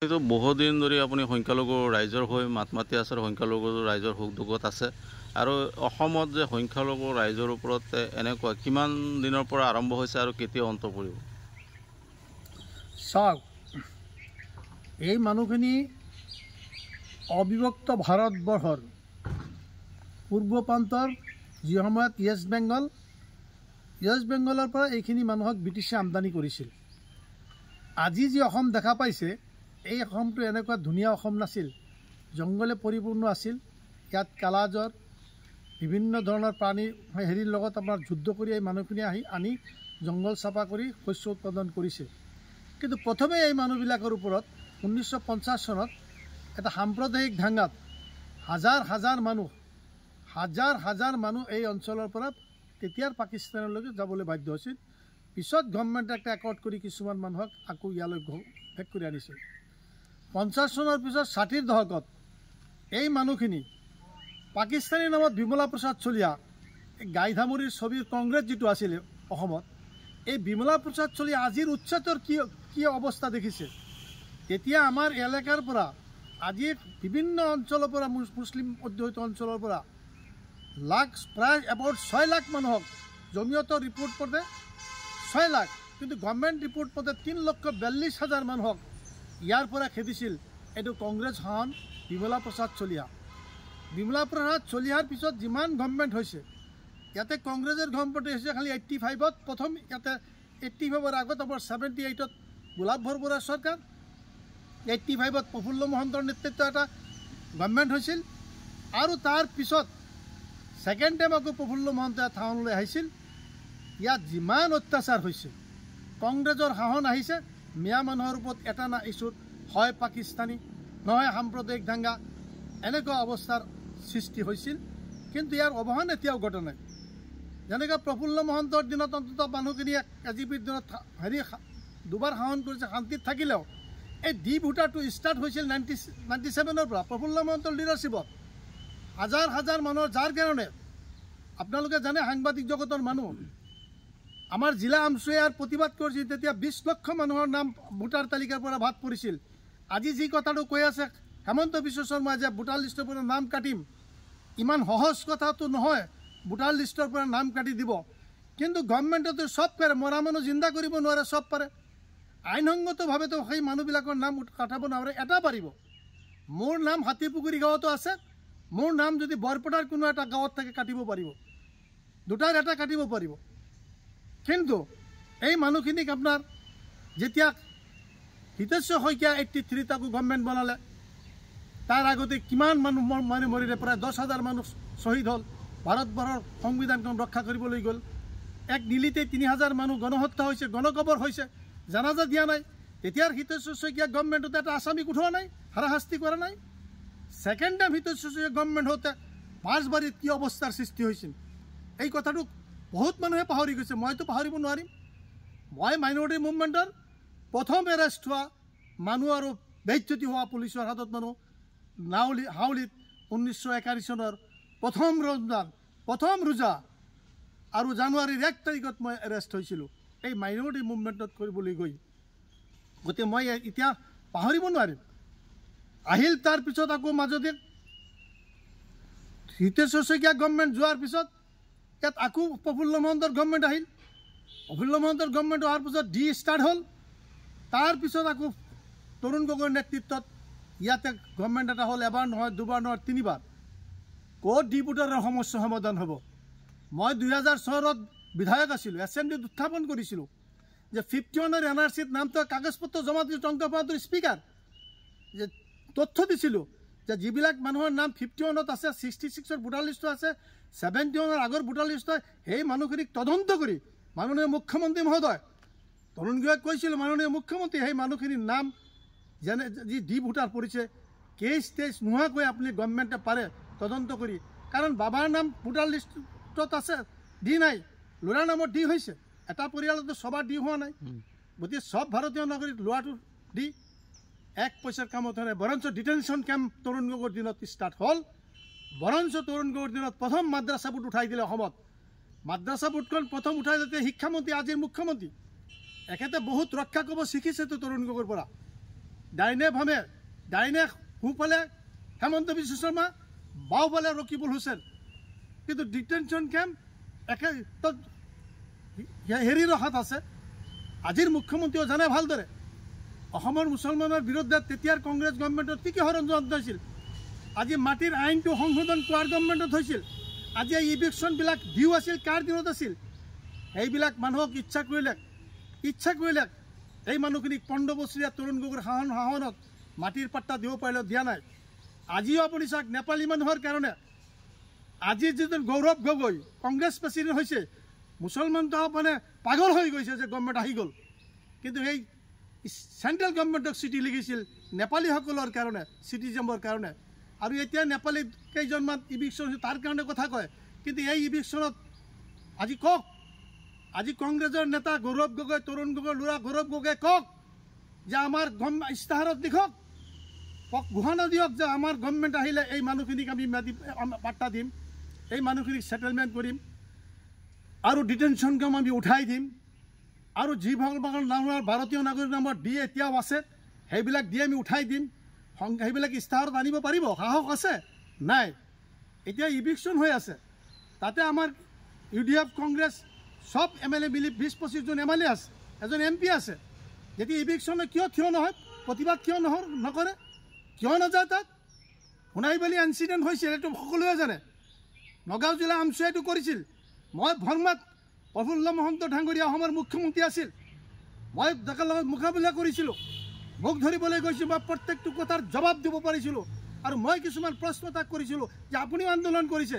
এইটো বহুদিন ধৰি আপুনি সংখ্যালঘু ৰাইজৰ হৈ মাত মাতি আছে, সংখ্যালঘু ৰাইজৰ সুখ দুখত আছে। আৰু অসমত যে সংখ্যালঘু ৰাইজৰ ওপৰত এনেকুৱা কিমান দিনৰ পৰা আৰম্ভ হৈছে আৰু কেতিয়া অন্ত পৰিব? চাওক, এই মানুহখিনি অবিভক্ত ভাৰতবৰ্ষৰ পূৰ্ব প্ৰান্তৰ যি সময়ত ৱেষ্ট বেংগলৰ পৰা এইখিনি মানুহক ব্ৰিটিছে আমদানি কৰিছিল। আজি যি অসম দেখা পাইছে, এই অসমটো এনেকুৱা ধুনীয়া অসম নাছিল, জংঘলে পৰিপূৰ্ণ আছিল। ইয়াত কালাজ্বৰ বিভিন্ন ধৰণৰ প্ৰাণী হেৰিৰ লগত আপোনাৰ যুদ্ধ কৰি এই মানুহখিনি আনি জংঘল চাফা কৰি শস্য উৎপাদন কৰিছে। কিন্তু প্ৰথমে এই মানুহবিলাকৰ ওপৰত 1950 চনত এটা সাম্প্ৰদায়িক দাঙ্গাত হাজাৰ হাজাৰ মানুহ এই অঞ্চলৰ পৰা তেতিয়াৰ পাকিস্তানলৈকে যাবলৈ বাধ্য হৈছিল। পিছত গভৰ্ণমেণ্টে একটা একৰ্ড কৰি কিছুমান মানুহক আকৌ ইয়ালৈ ভেগ কৰি আনিছিল। 50 চনৰ পিছত 60ৰ দশকত এই মানুহখিনি পাকিস্তানী নামত বিমলা প্ৰসাদ চলিহা গাইধামুৰীৰ ছবিৰ কংগ্ৰেছ যিটো আছিলে অসমত, এই বিমলা প্ৰসাদ চলিহা আজিৰ উচ্চতৰ কি অৱস্থা দেখিছে। তেতিয়া আমাৰ এলেকাৰ পৰা আজি বিভিন্ন অঞ্চলৰ পৰা মুছলিম অধ্যুষিত অঞ্চলৰ পৰা প্ৰায় এবাউট 6 লাখ মানুহক জমিয়তৰ ৰিপৰ্ট মতে 6 লাখ, কিন্তু গভৰ্ণমেণ্ট ৰিপৰ্ট মতে 3,42,000 মানুহক ইয়াৰ পৰা খেদিছিল। এইটো কংগ্ৰেছ শাসন বিমলা প্ৰসাদ চলিহাৰ পিছত যিমান গভৰ্ণমেণ্ট হৈছে, ইয়াতে কংগ্ৰেছৰ গভৰ্ণমেণ্ট হৈছে খালি 85ত। প্ৰথম ইয়াতে 85ৰ আগত আমাৰ 78ত গোলাপ বৰবৰুৱাৰ চৰকাৰ, 85ত প্ৰফুল্ল মহন্তৰ নেতৃত্ব এটা গভৰ্ণমেণ্ট হৈছিল। আৰু তাৰ পিছত ছেকেণ্ড টাইম আকৌ প্ৰফুল্ল মহন্ত টাউনলৈ আহিছিল। ইয়াত যিমান অত্যাচাৰ হৈছে, কংগ্ৰেছৰ শাসন আহিছে, মিয়া মানুহৰ ওপৰত এটা না ইছ্যুত হয় পাকিস্তানী নহয় সাম্প্ৰদায়িক দাঙ্গা, এনেকুৱা অৱস্থাৰ সৃষ্টি হৈছিল। কিন্তু ইয়াৰ অৱসান এতিয়াও ঘটা নাই। যেনেকৈ প্ৰফুল্ল মহন্তৰ দিনত অন্তত মানুহখিনিয়ে এজিপিৰ দিনত দুবাৰ শাসন কৰিছে, শান্তিত থাকিলেও এই ডিপ ভোটাৰটো ষ্টাৰ্ট হৈছিল 97ৰ পৰা প্ৰফুল্ল মহন্তৰ লিডাৰশ্বিপত। হাজাৰ মানুহৰ, যাৰ কাৰণে আপোনালোকে জানে, সাংবাদিক জগতৰ মানুহ আমাৰ জিলা আমচুয়াৰ প্ৰতিবাদ কৰিছিল। তেতিয়া 20 লক্ষ মানুহৰ নাম ভোটাৰ তালিকাৰ পৰা বাদ পৰিছিল। আজি যি কথাটো কৈ আছে হেমন্ত বিশ্ব শৰ্মাই যে ভোটাৰ লিষ্টৰ পৰা নাম কাটিম, ইমান সহজ কথাটো নহয় ভোটাৰ লিষ্টৰ পৰা নাম কাটি দিব। কিন্তু গভৰ্ণমেণ্টতো চব পাৰে, মৰা মানুহ জিন্দা কৰিব নোৱাৰে, চব পাৰে। আইনসংগতভাৱেতো সেই মানুহবিলাকৰ নাম কাটাব নোৱাৰে, এটা পাৰিব। মোৰ নাম হাতীপুখুৰী গাঁৱতো আছে, মোৰ নাম যদি বৰপেটাৰ কোনো এটা গাঁৱত থাকে কাটিব পাৰিব, দুটাৰ এটা কাটিব পাৰিব। কিন্তু এই মানুহখিনিক আপোনাৰ যেতিয়া হিতেশ্বৰ শইকীয়া 83 তাকো গভৰ্ণমেণ্ট বনালে, তাৰ আগতে কিমান মানুহ মৰিলে, প্ৰায় 10,000 মানুহ শ্বহীদ হ'ল। ভাৰতবৰ্ষৰ সংবিধানখন ৰক্ষা কৰিবলৈ গ'ল। এক নিলিতে 3,000 মানুহ গণহত্যা হৈছে, গণকবৰ হৈছে, জানাজা দিয়া নাই। তেতিয়াৰ হিতেশ্বৰ শইকীয়া গভৰ্ণমেণ্টত এটা আসামিক উঠোৱা নাই, হাৰাশাস্তি কৰা নাই। Second time Hiteswar Saikia government হওঁতে মাছবাৰীত কি অৱস্থাৰ সৃষ্টি হৈছিল, এই কথাটো বহুত মানুহে পাহৰি গৈছে, মইতো পাহৰিব নোৱাৰিম। মই মাইনৰিটি মুভমেণ্টৰ প্ৰথম এৰেষ্ট হোৱা মানুহ আৰু বেজ্জতি হোৱা পুলিচৰ হাতত মানুহ হাউলিত 1941 চনৰ প্ৰথম ৰোজা আৰু জানুৱাৰীৰ 1 তাৰিখত মই এৰেষ্ট হৈছিলোঁ এই মাইনৰিটি মুভমেণ্টত কৰিবলৈ গৈ। গতিকে মই এতিয়া পাহৰিব নোৱাৰিম। আহিল তাৰপিছত আকৌ মাজতে হিতেশ্বৰ শইকীয়া গভৰ্ণমেণ্ট যোৱাৰ পিছত ইয়াত আকৌ প্ৰফুল্ল মহন্তৰ গভৰ্ণমেণ্ট আহিল। প্ৰফুল্ল মহন্তৰ গভৰ্ণমেণ্ট অহাৰ পিছত ষ্টাৰ্ট হ'ল। তাৰপিছত আকৌ তৰুণ গগৈৰ নেতৃত্বত ইয়াতে গভৰ্ণমেণ্ট এটা হ'ল, এবাৰ নহয়, দুবাৰ নহয়, 3বাৰ। ক'ত ভোটাৰৰ সমস্যা সমাধান হ'ব? মই 2006ত বিধায়ক আছিলোঁ, এছেম্বলিত উত্থাপন কৰিছিলোঁ যে 51ৰ NRCত নামটো কাগজ পত্ৰ জমা দিছোঁ। টংকা বাহাদুৰ স্পীকাৰ যে তথ্য দিছিলোঁ যে যিবিলাক মানুহৰ নাম 51ত আছে, 66ৰ ভোটাৰ লিষ্টত আছে, 71ৰ আগৰ ভোটাৰ লিষ্ট হয়, সেই মানুহখিনিক তদন্ত কৰি মাননীয় মুখ্যমন্ত্ৰী মহোদয় তৰুণ গগৈক কৈছিলোঁ, মাননীয় মুখ্যমন্ত্ৰী সেই মানুহখিনিৰ নাম যেনে যি ডি ভোটাৰ পৰিছে, কেছ নোহোৱাকৈ আপুনি গভৰ্ণমেণ্টে পাৰে তদন্ত কৰি। কাৰণ বাবাৰ নাম ভোটাৰ লিষ্টত আছে, ডি নাই, ল'ৰাৰ নামত ডি হৈছে। এটা পৰিয়ালতো সবাৰ ডি হোৱা নাই। গতিকে চব ভাৰতীয় নাগৰিক লোৱাটো ডি, এক পইচাৰ কামত হয়। বৰঞ্চ ডিটেনশ্যন কেম্প তৰুণ গগৈৰ দিনত ষ্টাৰ্ট হ'ল। বৰঞ্চ তৰুণ গগৈৰ দিনত প্ৰথম মাদ্ৰাছা বোৰ্ড উঠাই দিলে অসমত। মাদ্ৰাছা বোৰ্ডখন প্ৰথম উঠাই দিলে শিক্ষামন্ত্ৰী, আজিৰ মুখ্যমন্ত্ৰী। এখেতে বহুত ৰক্ষা কবচ শিকিছেতো তৰুণ গগৈৰ পৰা। ডাইনে ভামে ডাইনে সোঁফালে হেমন্ত বিশ্ব শৰ্মা বাওঁফালে ৰকিবুল হুছেইন কিন্তু ডিটেনশ্যন কেম্প একে হেৰিৰ হাত আছে আজিৰ মুখ্যমন্ত্ৰীও জানে ভালদৰে অসমৰ মুছলমানৰ বিৰুদ্ধে তেতিয়াৰ কংগ্ৰেছ গভৰ্ণমেণ্টত কি ষড়যন্ত্ৰ হৈছিল আজি মাটিৰ আইনটো সংশোধন কৰাৰ গভৰ্ণমেণ্টত হৈছিল আজি এই ইভিকশ্যনবিলাক ডিউ আছিল কাৰ দিনত আছিল সেইবিলাক মানুহক ইচ্ছা কৰিলে এই মানুহখিনিক 15 বছৰীয়া তৰুণ গগৈৰ শাসনত মাটিৰ পাট্টা দিব পাৰিলেও দিয়া নাই আজিও আপুনি চাওক নেপালী মানুহৰ কাৰণে আজি যিজন গৌৰৱ গগৈ কংগ্ৰেছ প্ৰেচিডেণ্ট হৈছে মুছলমানটো মানে পাগল হৈ গৈছে যে গভৰ্ণমেণ্ট আহি গ'ল কিন্তু এই চেণ্ট্ৰেল গভৰ্ণমেণ্টক চিঠি লিখিছিল নেপালীসকলৰ কাৰণে চিটিজেনৰ কাৰণে আৰু এতিয়া নেপালী কেইজনমান ইভিকশ্যন তাৰ কাৰণে কথা কয় কিন্তু এই ইভিকশ্যনত আজি কওক আজি কংগ্ৰেছৰ নেতা গৌৰৱ গগৈ তৰুণ গগৈ ল'ৰা গৌৰৱ গগৈ কওক যে আমাৰ ইস্তাহাৰত লিখক ঘোষণা দিয়ক যে আমাৰ গভৰ্ণমেণ্ট আহিলে এই মানুহখিনিক আমি পাট্টা দিম এই মানুহখিনিক ছেটেলমেণ্ট কৰিম আৰু ডিটেনশ্যন কেম্প আমি উঠাই দিম আৰু যিসকলৰ নামৰ ভাৰতীয় নাগৰিক নামৰ ডি এতিয়াও আছে সেইবিলাক দি আমি উঠাই দিম সেইবিলাক ইস্তাহাৰত আনিব পাৰিব সাহস আছে নাই এতিয়া ইভিকশ্যন হৈ আছে তাতে আমাৰ UDF কংগ্ৰেছ সব MLA মিলি 20-25 জন MLA আছে এজন MP আছে যেতিয়া ইভিকশ্যনে কিয় থিয় নহয় প্ৰতিবাদ কিয় নকৰে কিয় নাযায় তাত সোণাইবালি ইনচিডেণ্ট হৈছিল এইটো সকলোৱে জানে নগাঁও জিলা আমচুৱাইটো কৰিছিল মই ভৰমাত প্ৰফুল্ল মহন্ত ডাঙৰীয়া অসমৰ মুখ্যমন্ত্ৰী আছিল মই তেখেতৰ লগত মোকাবিলা কৰিছিলোঁ মোক ধৰিবলৈ গৈছোঁ মই প্ৰত্যেকটো কথাৰ জবাব দিব পাৰিছিলোঁ আৰু মই কিছুমান প্ৰশ্ন তাক কৰিছিলোঁ যে আপুনিও আন্দোলন কৰিছে